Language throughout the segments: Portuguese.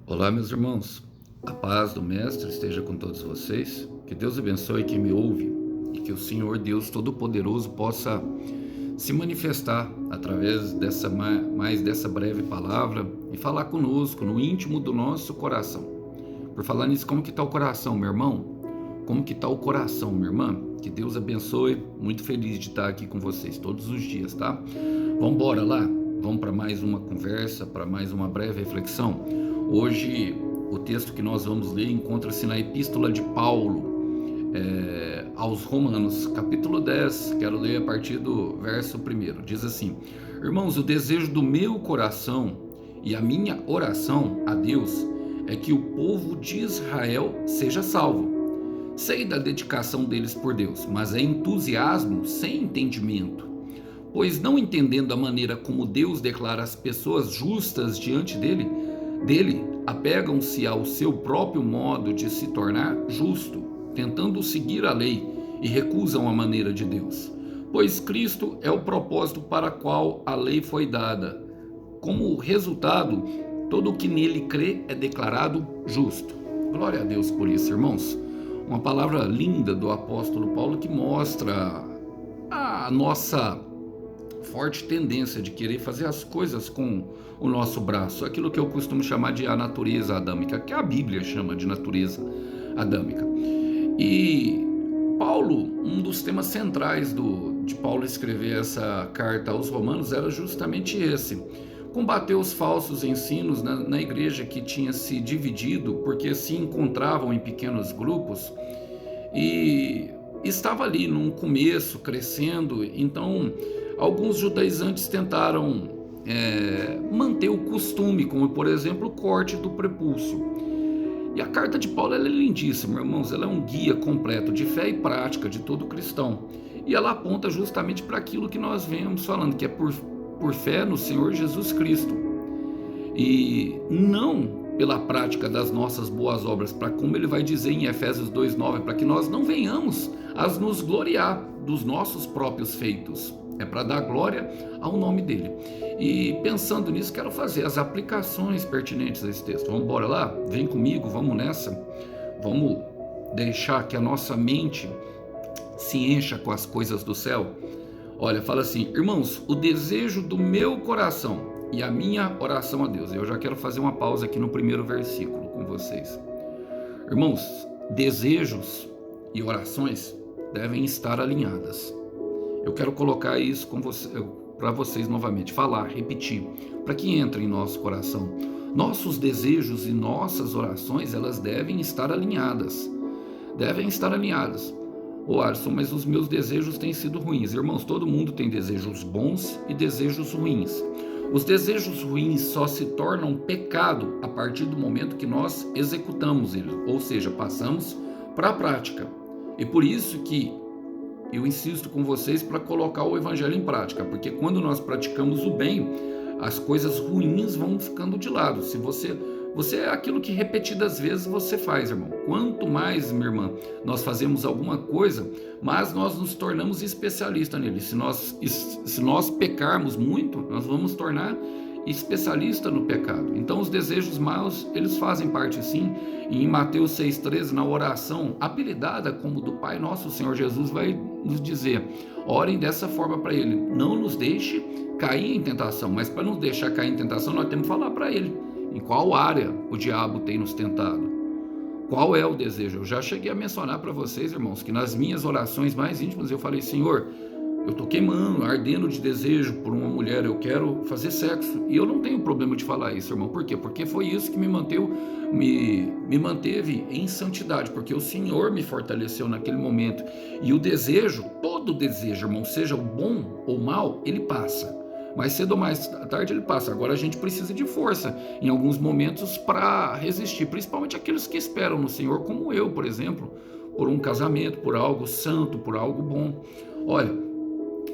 Olá, meus irmãos. A paz do Mestre esteja com todos vocês. Que Deus abençoe quem me ouve e que o Senhor Deus Todo-Poderoso possa se manifestar através dessa breve palavra e falar conosco no íntimo do nosso coração. Por falar nisso, como que está o coração, meu irmão? Como que está o coração, minha irmã? Que Deus abençoe. Muito feliz de estar aqui com vocês todos os dias, tá? Vamos embora lá? Vamos para mais uma conversa, para mais uma breve reflexão. Hoje, o texto que nós vamos ler encontra-se na Epístola de Paulo aos Romanos, capítulo 10. Quero ler a partir do verso 1. Diz assim: Irmãos, o desejo do meu coração e a minha oração a Deus é que o povo de Israel seja salvo. Sei da dedicação deles por Deus, mas é entusiasmo sem entendimento. Pois não entendendo a maneira como Deus declara as pessoas justas diante dele, apegam-se ao seu próprio modo de se tornar justo, tentando seguir a lei e recusam a maneira de Deus. Pois Cristo é o propósito para o qual a lei foi dada. Como resultado, todo o que nele crê é declarado justo. Glória a Deus por isso, irmãos. Uma palavra linda do apóstolo Paulo que mostra a nossa forte tendência de querer fazer as coisas com o nosso braço, aquilo que eu costumo chamar de a natureza adâmica, que a Bíblia chama de natureza adâmica. E Paulo, um dos temas centrais de Paulo escrever essa carta aos Romanos era justamente esse: combater os falsos ensinos na igreja que tinha se dividido porque se encontravam em pequenos grupos e estava ali num começo, crescendo. Então alguns judaizantes tentaram manter o costume, como por exemplo o corte do prepúcio. E a carta de Paulo ela é lindíssima, irmãos. Ela é um guia completo de fé e prática de todo cristão. E ela aponta justamente para aquilo que nós vemos falando, que é por fé no Senhor Jesus Cristo. E não pela prática das nossas boas obras, para como ele vai dizer em Efésios 2:9, para que nós não venhamos a nos gloriar dos nossos próprios feitos. É para dar glória ao nome dele. E pensando nisso, quero fazer as aplicações pertinentes a esse texto. Vamos embora lá? Vem comigo, vamos nessa. Vamos deixar que a nossa mente se encha com as coisas do céu. Olha, fala assim: irmãos, o desejo do meu coração e a minha oração a Deus. Eu já quero fazer uma pausa aqui no primeiro versículo com vocês. Irmãos, desejos e orações devem estar alinhadas. Eu quero colocar isso para vocês novamente, falar, repetir, para que entre em nosso coração. Nossos desejos e nossas orações, elas devem estar alinhadas. Devem estar alinhadas. Ô Alisson, mas os meus desejos têm sido ruins. Irmãos, todo mundo tem desejos bons e desejos ruins. Os desejos ruins só se tornam pecado a partir do momento que nós executamos eles, ou seja, passamos para a prática. E por isso que eu insisto com vocês para colocar o evangelho em prática, porque quando nós praticamos o bem, as coisas ruins vão ficando de lado. Se você é aquilo que repetidas vezes você faz, irmão. Quanto mais, minha irmã, nós fazemos alguma coisa, mas nós nos tornamos especialistas nele. Se nós pecarmos muito, nós vamos tornar especialista no pecado. Então os desejos maus, eles fazem parte sim. E em Mateus 6,13, na oração apelidada como do Pai Nosso, o Senhor Jesus vai nos dizer: orem dessa forma para ele, não nos deixe cair em tentação. Mas para nos deixar cair em tentação, nós temos que falar para ele em qual área o diabo tem nos tentado. Qual é o desejo? Eu já cheguei a mencionar para vocês, irmãos, que nas minhas orações mais íntimas eu falei: Senhor, eu estou queimando, ardendo de desejo por uma mulher, eu quero fazer sexo. E eu não tenho problema de falar isso, irmão. Por quê? Porque foi isso que me manteve em santidade, porque o Senhor me fortaleceu naquele momento. E o desejo, todo desejo, irmão, seja o bom ou mal, ele passa. Mais cedo ou mais tarde ele passa. Agora a gente precisa de força em alguns momentos para resistir, principalmente aqueles que esperam no Senhor, como eu, por exemplo, por um casamento, por algo santo, por algo bom. Olha,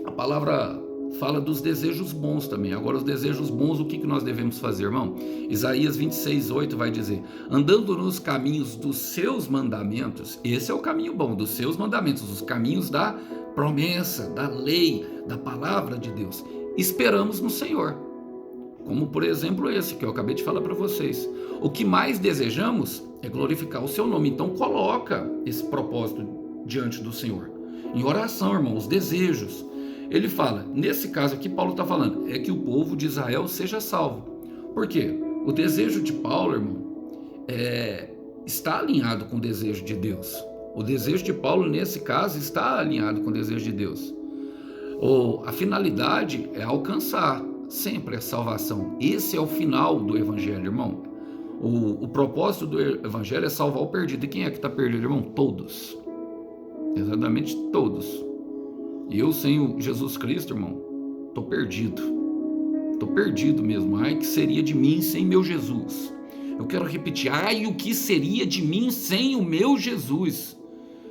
a palavra fala dos desejos bons também. Agora, os desejos bons, o que nós devemos fazer, irmão? Isaías 26:8 vai dizer: andando nos caminhos dos seus mandamentos. Esse é o caminho bom, dos seus mandamentos, os caminhos da promessa, da lei, da palavra de Deus. Esperamos no Senhor. como por exemplo esse que eu acabei de falar para vocês. O que mais desejamos é glorificar o seu nome. Então coloca esse propósito diante do Senhor. Em oração, irmão, os desejos. Ele fala, nesse caso aqui, Paulo está falando, é que o povo de Israel seja salvo. Por quê? O desejo de Paulo, irmão, está alinhado com o desejo de Deus. O desejo de Paulo, nesse caso, está alinhado com o desejo de Deus. A finalidade é alcançar sempre a salvação. Esse é o final do evangelho, irmão. O propósito do evangelho é salvar o perdido. E quem é que está perdido, irmão? Todos. Exatamente todos. E eu, sem o Jesus Cristo, irmão, estou perdido. Estou perdido mesmo. Ai, que seria de mim sem meu Jesus? Eu quero repetir. Ai, o que seria de mim sem o meu Jesus?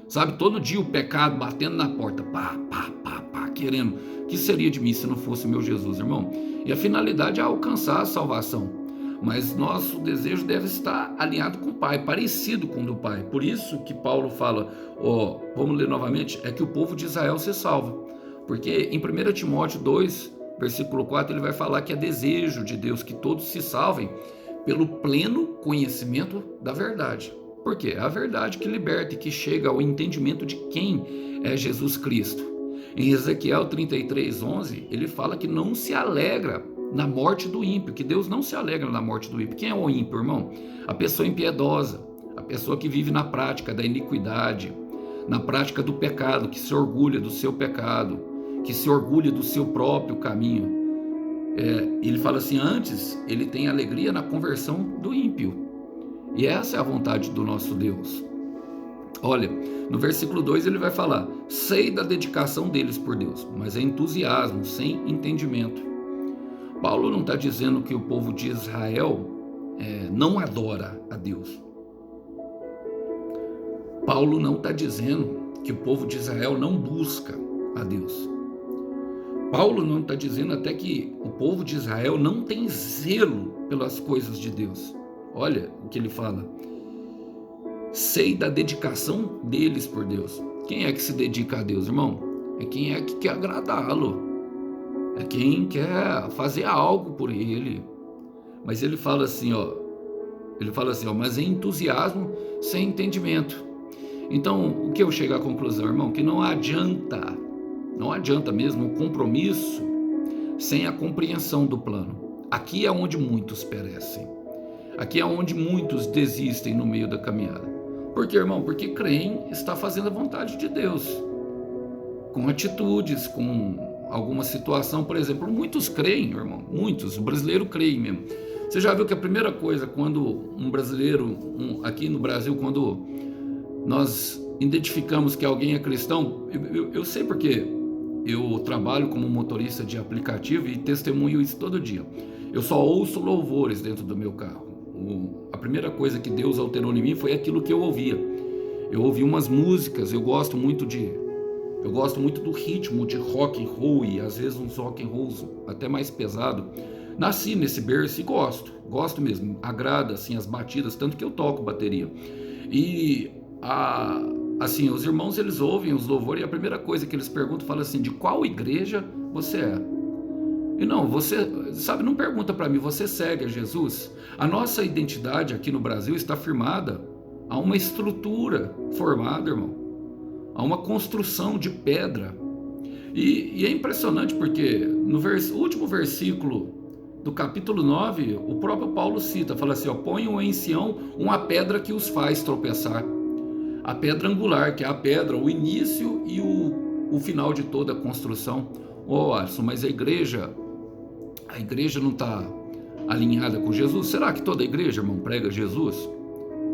Sabe, todo dia o pecado batendo na porta. Pá, pá, pá, pá, querendo. O que seria de mim se não fosse meu Jesus, irmão? E a finalidade é alcançar a salvação. Mas nosso desejo deve estar alinhado com o Pai, parecido com o do Pai. Por isso que Paulo fala, vamos ler novamente, é que o povo de Israel se salva. Porque em 1 Timóteo 2, versículo 4, ele vai falar que é desejo de Deus que todos se salvem pelo pleno conhecimento da verdade. Por quê? É a verdade que liberta e que chega ao entendimento de quem é Jesus Cristo. Em Ezequiel 33:11, ele fala que não se alegra na morte do ímpio, que Deus não se alegra na morte do ímpio. Quem é o ímpio, irmão? A pessoa impiedosa, a pessoa que vive na prática da iniquidade, na prática do pecado, que se orgulha do seu pecado, que se orgulha do seu próprio caminho. Ele fala assim, antes ele tem alegria na conversão do ímpio. E essa é a vontade do nosso Deus. Olha, no versículo 2 ele vai falar, sei da dedicação deles por Deus, mas é entusiasmo, sem entendimento. Paulo não está dizendo que o povo de Israel não adora a Deus. Paulo não está dizendo que o povo de Israel não busca a Deus. Paulo não está dizendo até que o povo de Israel não tem zelo pelas coisas de Deus. Olha o que ele fala. Sei da dedicação deles por Deus. Quem é que se dedica a Deus, irmão? É quem é que quer agradá-lo. É quem quer fazer algo por ele. Mas ele fala assim, mas é entusiasmo sem entendimento. Então, o que eu chego à conclusão, irmão? Que não adianta mesmo o compromisso sem a compreensão do plano. Aqui é onde muitos perecem. Aqui é onde muitos desistem no meio da caminhada. Por quê, irmão? Porque creem está fazendo a vontade de Deus. Com atitudes, com alguma situação, por exemplo, muitos creem, irmão, muitos, o brasileiro crê mesmo. Você já viu que a primeira coisa, quando um brasileiro, aqui no Brasil, quando nós identificamos que alguém é cristão, eu sei porque eu trabalho como motorista de aplicativo e testemunho isso todo dia. Eu só ouço louvores dentro do meu carro. A primeira coisa que Deus alterou em mim foi aquilo que eu ouvia. Eu ouvi umas músicas, eu gosto muito do ritmo de rock and roll e às vezes uns rock and rolls até mais pesado. Nasci nesse berço e gosto mesmo, agrada assim as batidas, tanto que eu toco bateria. E assim, os irmãos eles ouvem os louvores e a primeira coisa que eles perguntam, fala assim, de qual igreja você é? E não, você, sabe, não pergunta para mim, você segue a Jesus? A nossa identidade aqui no Brasil está firmada a uma estrutura formada, irmão, a uma construção de pedra. E é impressionante porque no último versículo do capítulo 9, o próprio Paulo cita, fala assim, ponham em Sião uma pedra que os faz tropeçar. A pedra angular, que é a pedra, o início e o final de toda a construção. Alisson, mas a igreja não está alinhada com Jesus? Será que toda a igreja, irmão, prega Jesus?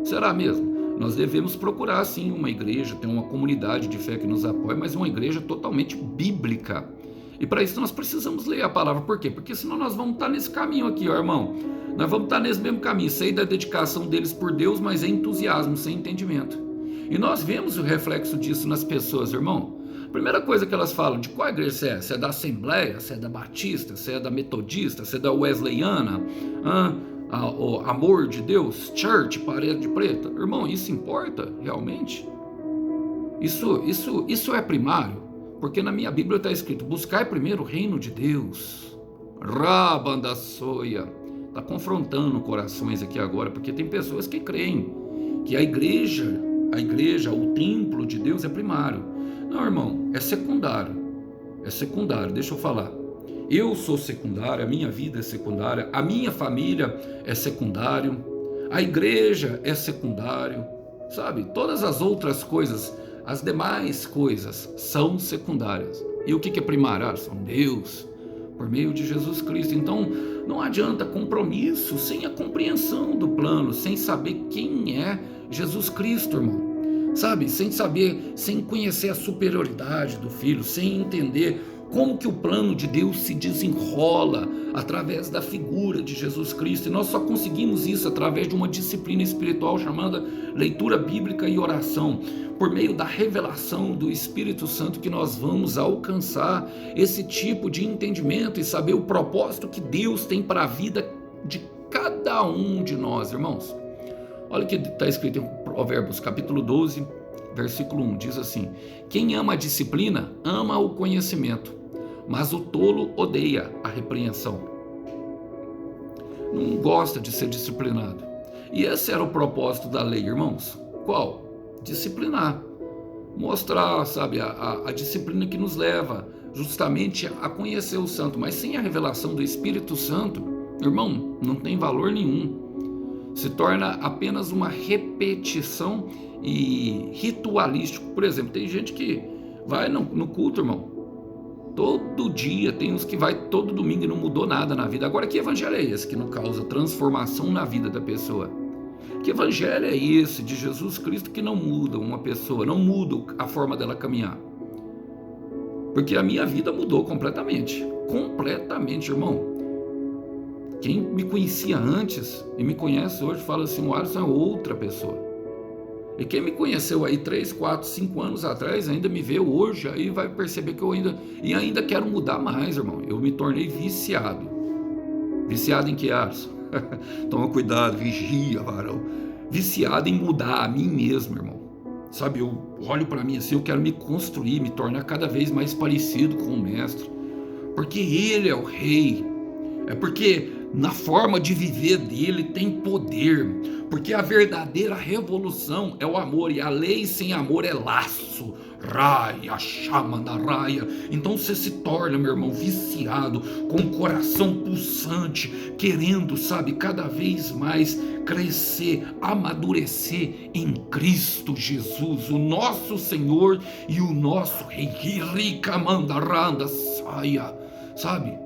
Será mesmo? Nós devemos procurar, sim, uma igreja, ter uma comunidade de fé que nos apoie, mas uma igreja totalmente bíblica. E para isso nós precisamos ler a palavra. Por quê? Porque senão nós vamos estar nesse caminho aqui, ó, irmão. Nós vamos estar nesse mesmo caminho. Sei da dedicação deles por Deus, mas é entusiasmo, sem entendimento. E nós vemos o reflexo disso nas pessoas, irmão. A primeira coisa que elas falam, de qual igreja você é? Você é da Assembleia? Você é da Batista? Você é da Metodista? Você é da Wesleyana? O Amor de Deus? Church? Parede Preta? Irmão, isso importa realmente? Isso é primário? Porque na minha Bíblia está escrito, buscai primeiro o reino de Deus. Rabandaçoia. Está confrontando corações aqui agora, porque tem pessoas que creem que a igreja, o templo de Deus é primário. Não, irmão, é secundário. É secundário, deixa eu falar. Eu sou secundário, a minha vida é secundária, a minha família é secundário, a igreja é secundário, sabe? Todas as outras coisas, as demais coisas são secundárias. E o que é primário? São Deus, por meio de Jesus Cristo. Então, não adianta compromisso sem a compreensão do plano, sem saber quem é Jesus Cristo, irmão. Sabe? Sem saber, sem conhecer a superioridade do Filho, sem entender como que o plano de Deus se desenrola através da figura de Jesus Cristo. E nós só conseguimos isso através de uma disciplina espiritual chamada leitura bíblica e oração. Por meio da revelação do Espírito Santo que nós vamos alcançar esse tipo de entendimento e saber o propósito que Deus tem para a vida de cada um de nós, irmãos. Olha o que está escrito em Provérbios, capítulo 12, versículo 1, diz assim: quem ama a disciplina, ama o conhecimento, mas o tolo odeia a repreensão. Não gosta de ser disciplinado. E esse era o propósito da lei, irmãos. Qual? Disciplinar. Mostrar, sabe, a disciplina que nos leva justamente a conhecer o santo. Mas sem a revelação do Espírito Santo, irmão, não tem valor nenhum. Se torna apenas uma repetição e ritualístico. Por exemplo, tem gente que vai no culto, irmão, todo dia, tem uns que vai todo domingo e não mudou nada na vida. Agora, que evangelho é esse que não causa transformação na vida da pessoa? Que evangelho é esse de Jesus Cristo que não muda uma pessoa, não muda a forma dela caminhar? Porque a minha vida mudou completamente, irmão. Quem me conhecia antes e me conhece hoje fala assim: o Alisson é outra pessoa. E quem me conheceu aí 3, 4, 5 anos atrás ainda me vê hoje, aí vai perceber que eu ainda quero mudar mais, irmão. Eu me tornei viciado. Viciado em que, Alisson? Toma cuidado, vigia, varão. Viciado em mudar a mim mesmo, irmão. Sabe, eu olho para mim assim, eu quero me construir, me tornar cada vez mais parecido com o Mestre. Porque Ele é o Rei. É porque na forma de viver dele tem poder, porque a verdadeira revolução é o amor, e a lei sem amor é laço, raia, chama da raia. Então você se torna, meu irmão, viciado, com o coração pulsante, querendo, sabe, cada vez mais crescer, amadurecer em Cristo Jesus, o nosso Senhor e o nosso Rei. Rica mandaranda saia, sabe?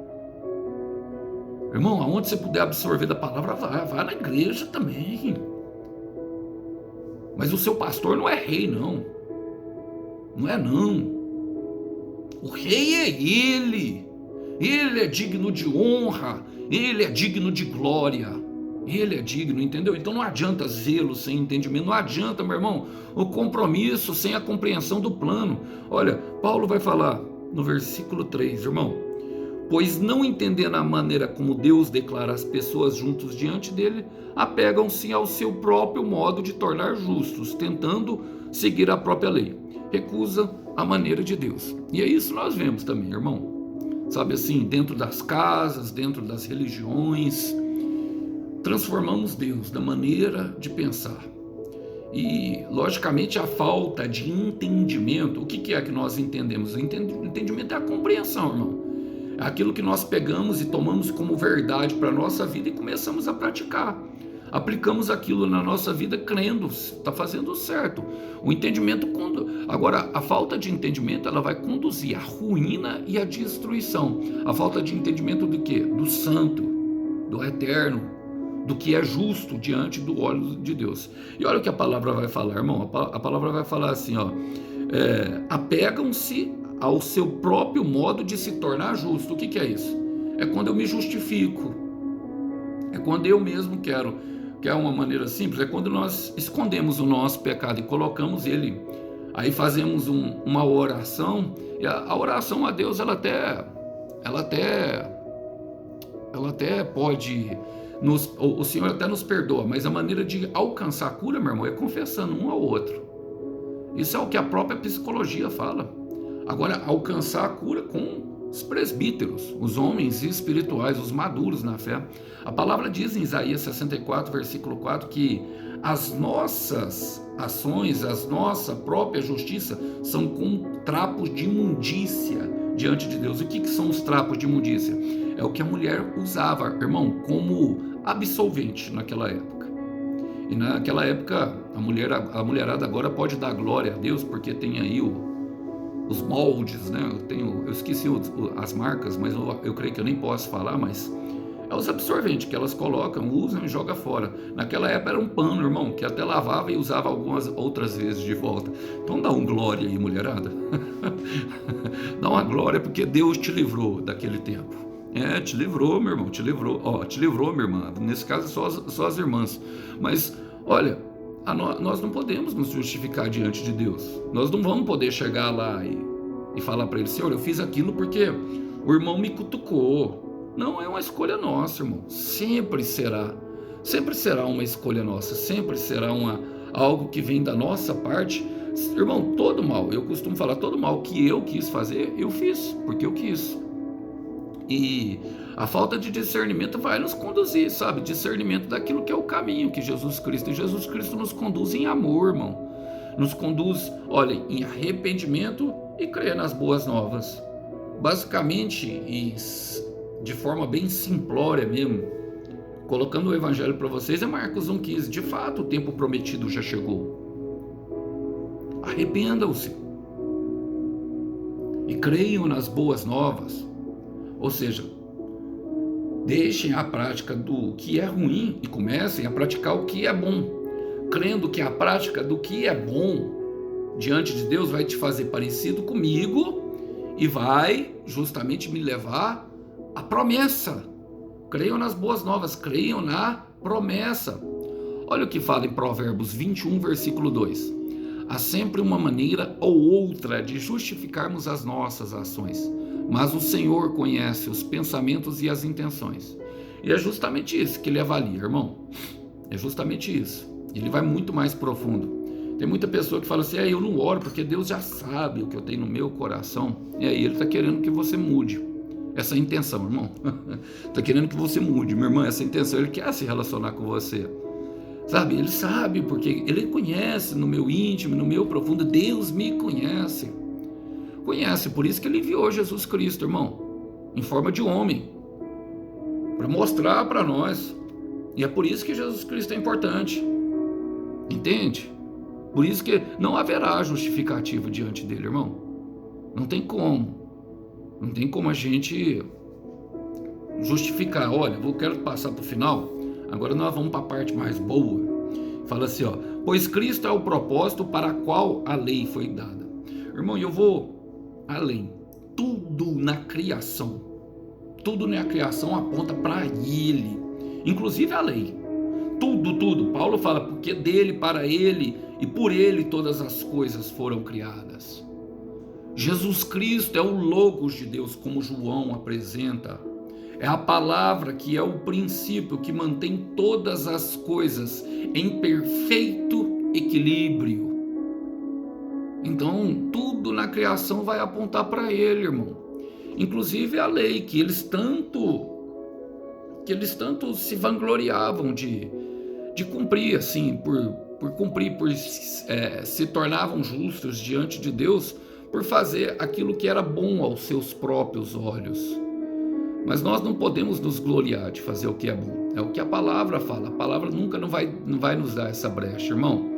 Irmão, aonde você puder absorver da palavra, vai na igreja também. Mas o seu pastor não é rei, não. Não é, não. O rei é ele. Ele é digno de honra. Ele é digno de glória. Ele é digno, entendeu? Então não adianta zelo sem entendimento. Não adianta, meu irmão, o compromisso sem a compreensão do plano. Olha, Paulo vai falar no versículo 3, irmão: pois não entendendo a maneira como Deus declara as pessoas juntos diante dele, apegam-se ao seu próprio modo de tornar justos, tentando seguir a própria lei. Recusa a maneira de Deus. E é isso que nós vemos também, irmão. Sabe assim, dentro das casas, dentro das religiões, transformamos Deus da maneira de pensar. E, logicamente, a falta de entendimento. O que é que nós entendemos? O entendimento é a compreensão, irmão. Aquilo que nós pegamos e tomamos como verdade para a nossa vida e começamos a praticar. Aplicamos aquilo na nossa vida crendo, está fazendo certo. O entendimento, agora a falta de entendimento, ela vai conduzir à ruína e à destruição. A falta de entendimento do quê? Do santo, do eterno, do que é justo diante do olho de Deus. E olha o que a palavra vai falar, irmão. A palavra vai falar assim, ó: apegam-se ao seu próprio modo de se tornar justo. O que é isso? É quando eu me justifico. É quando eu mesmo quero. Quer uma maneira simples? É quando nós escondemos o nosso pecado e colocamos ele. Aí fazemos uma oração. E a oração a Deus, ela até pode... o Senhor até nos perdoa, mas a maneira de alcançar a cura, meu irmão, é confessando um ao outro. Isso é o que a própria psicologia fala. Agora, alcançar a cura com os presbíteros, os homens espirituais, os maduros na fé. A palavra diz em Isaías 64, versículo 4, que as nossas ações, a nossa própria justiça são como trapos de imundícia diante de Deus. O que são os trapos de imundícia? É o que a mulher usava, irmão, como absolvente naquela época. E naquela época, a mulherada agora pode dar glória a Deus, porque tem aí os moldes, né? Eu esqueci as marcas, mas eu creio que eu nem posso falar, mas é os absorventes que elas colocam, usam e jogam fora. Naquela época era um pano, irmão, que até lavava e usava algumas outras vezes de volta. Então dá um glória aí, mulherada. Dá uma glória, porque Deus te livrou daquele tempo. Te livrou, meu irmão, te livrou. Te livrou, minha irmã. Nesse caso, só as irmãs. Mas, olha, nós não podemos nos justificar diante de Deus. Nós não vamos poder chegar lá e falar para ele: Senhor, eu fiz aquilo porque o irmão me cutucou. Não, é uma escolha nossa, irmão. Sempre será uma escolha nossa. Sempre será algo que vem da nossa parte. Irmão, todo mal, eu costumo falar, todo mal que eu quis fazer, eu fiz, porque eu quis. E a falta de discernimento vai nos conduzir, sabe? Discernimento daquilo que é o caminho que Jesus Cristo. E Jesus Cristo nos conduz em amor, irmão. Nos conduz, olha, em arrependimento e crer nas boas novas. Basicamente, e de forma bem simplória mesmo, colocando o evangelho para vocês, é Marcos 1,15. De fato, o tempo prometido já chegou. Arrependam-se e creiam nas boas novas. Ou seja, deixem a prática do que é ruim e comecem a praticar o que é bom, crendo que a prática do que é bom diante de Deus vai te fazer parecido comigo e vai justamente me levar à promessa. Creiam nas boas novas, creiam na promessa. Olha o que fala em Provérbios 21, versículo 2. Há sempre uma maneira ou outra de justificarmos as nossas ações, mas o Senhor conhece os pensamentos e as intenções. E é justamente isso que ele avalia, irmão. É justamente isso. Ele vai muito mais profundo. Tem muita pessoa que fala assim: eu não oro porque Deus já sabe o que eu tenho no meu coração. E aí ele está querendo que você mude essa intenção, irmão. Está querendo que você mude, minha irmã, essa intenção. Ele quer se relacionar com você. Sabe, ele sabe, porque ele conhece no meu íntimo, no meu profundo. Deus me conhece. Por isso que ele enviou Jesus Cristo, irmão, em forma de homem, para mostrar para nós. E é por isso que Jesus Cristo é importante. Entende? Por isso que não haverá justificativa diante dele, irmão. Não tem como. Não tem como a gente justificar. Olha, eu quero passar para o final. Agora nós vamos para a parte mais boa. Fala assim, pois Cristo é o propósito para o qual a lei foi dada. Irmão, eu vou além. Tudo na criação aponta para ele. Inclusive a lei. Tudo. Paulo fala, porque dele, para ele e por ele todas as coisas foram criadas. Jesus Cristo é o Logos de Deus, como João apresenta. É a palavra que é o princípio que mantém todas as coisas em perfeito equilíbrio. Então, tudo na criação vai apontar para ele, irmão. Inclusive a lei, que eles tanto se vangloriavam de cumprir, assim, por cumprir, se tornavam justos diante de Deus por fazer aquilo que era bom aos seus próprios olhos. Mas nós não podemos nos gloriar de fazer o que é bom. É o que a palavra fala. A palavra nunca não vai nos dar essa brecha, irmão.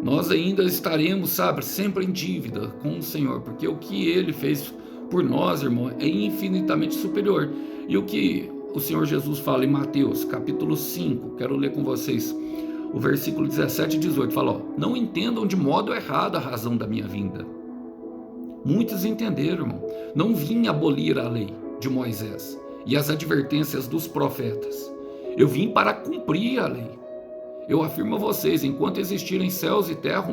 Nós ainda estaremos, sempre em dívida com o Senhor, porque o que Ele fez por nós, irmão, é infinitamente superior. E o que o Senhor Jesus fala em Mateus, capítulo 5, quero ler com vocês o versículo 17 e 18, fala, não entendam de modo errado a razão da minha vinda. Muitos entenderam, irmão. Não vim abolir a lei de Moisés e as advertências dos profetas. Eu vim para cumprir a lei. Eu afirmo a vocês, enquanto existirem céus e terra,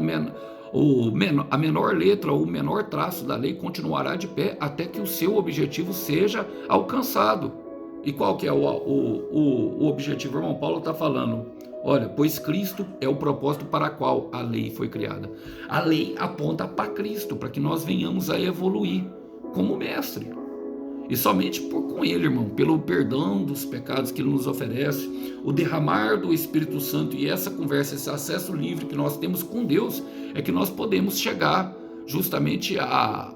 a menor letra ou o menor traço da lei continuará de pé até que o seu objetivo seja alcançado. E qual que é o objetivo, irmão? Paulo está falando, olha, pois Cristo é o propósito para o qual a lei foi criada. A lei aponta para Cristo, para que nós venhamos a evoluir como mestre. E somente com Ele, irmão, pelo perdão dos pecados que Ele nos oferece, o derramar do Espírito Santo e essa conversa, esse acesso livre que nós temos com Deus, é que nós podemos chegar justamente a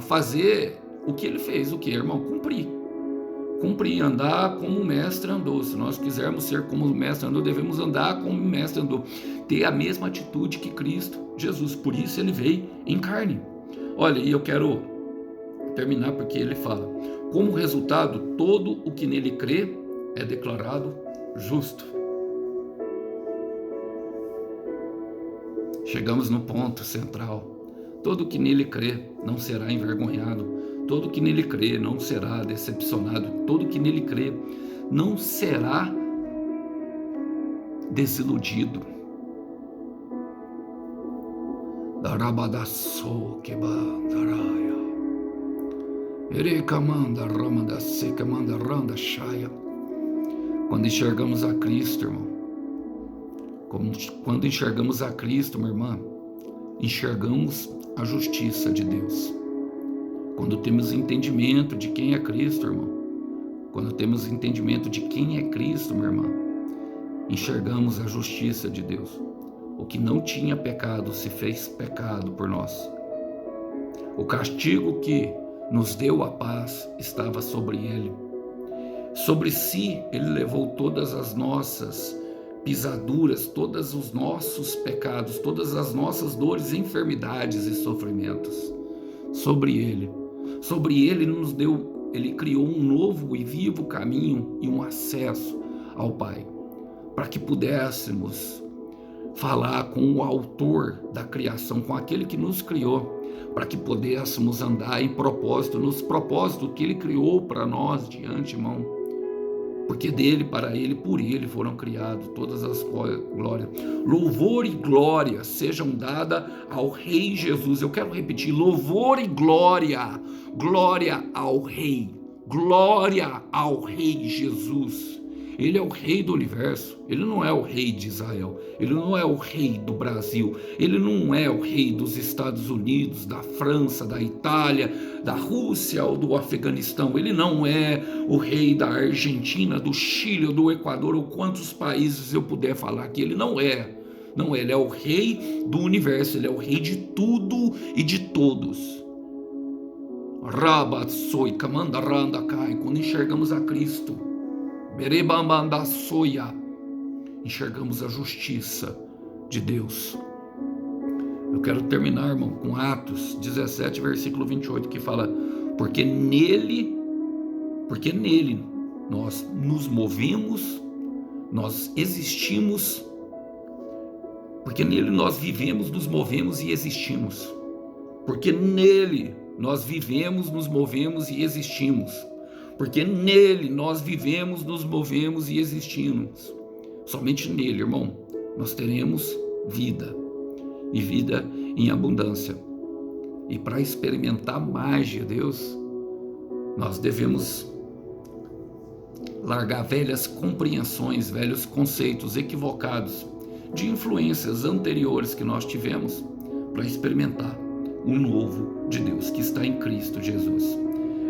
fazer o que Ele fez, o que, irmão? Cumprir, andar como o Mestre andou. Se nós quisermos ser como o Mestre andou, devemos andar como o Mestre andou, ter a mesma atitude que Cristo Jesus. Por isso Ele veio em carne. Olha, e eu quero terminar porque Ele fala: como resultado, todo o que nele crê é declarado justo. Chegamos no ponto central. Todo o que nele crê não será envergonhado. Todo o que nele crê não será decepcionado. Todo o que nele crê não será desiludido. Darabadasso kebandaraya. Erekamanda ramanda sekamanda randa shaya. Quando enxergamos a Cristo, irmão, quando enxergamos a Cristo, minha irmã, enxergamos a justiça de Deus. Quando temos entendimento de quem é Cristo, irmão, quando temos entendimento de quem é Cristo, minha irmã, enxergamos a justiça de Deus. O que não tinha pecado se fez pecado por nós. O castigo que nos deu a paz estava sobre ele. Sobre si ele levou todas as nossas pisaduras, todos os nossos pecados, todas as nossas dores, enfermidades e sofrimentos. Sobre ele nos deu, ele criou um novo e vivo caminho e um acesso ao Pai, para que pudéssemos falar com o autor da criação, com aquele que nos criou, para que pudéssemos andar em propósito, nos propósitos que ele criou para nós de antemão, porque dele, para ele, por ele foram criados todas as glórias. Louvor e glória sejam dadas ao Rei Jesus. Eu quero repetir: louvor e glória, glória ao Rei Jesus. Ele é o Rei do universo. Ele não é o Rei de Israel. Ele não é o Rei do Brasil. Ele não é o Rei dos Estados Unidos, da França, da Itália, da Rússia ou do Afeganistão. Ele não é o Rei da Argentina, do Chile ou do Equador, ou quantos países eu puder falar aqui. Ele não é. Não, ele é o Rei do universo. Ele é o Rei de tudo e de todos. Rabatsoi, Kamandarandakai. Quando enxergamos a Cristo, enxergamos a justiça de Deus. Eu quero terminar, irmão, com Atos 17, versículo 28, que fala: porque nele nós nos movemos, nós existimos, porque nele nós vivemos, nos movemos e existimos. Porque nele nós vivemos, nos movemos e existimos. Porque nele nós vivemos, nos movemos e existimos. Somente nele, irmão, nós teremos vida, e vida em abundância. E para experimentar mais de Deus, nós devemos largar velhas compreensões, velhos conceitos equivocados de influências anteriores que nós tivemos, para experimentar o novo de Deus que está em Cristo Jesus.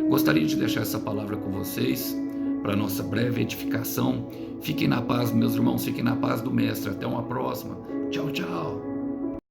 Gostaria de deixar essa palavra com vocês, para nossa breve edificação. Fiquem na paz, meus irmãos, fiquem na paz do Mestre. Até uma próxima. Tchau, tchau.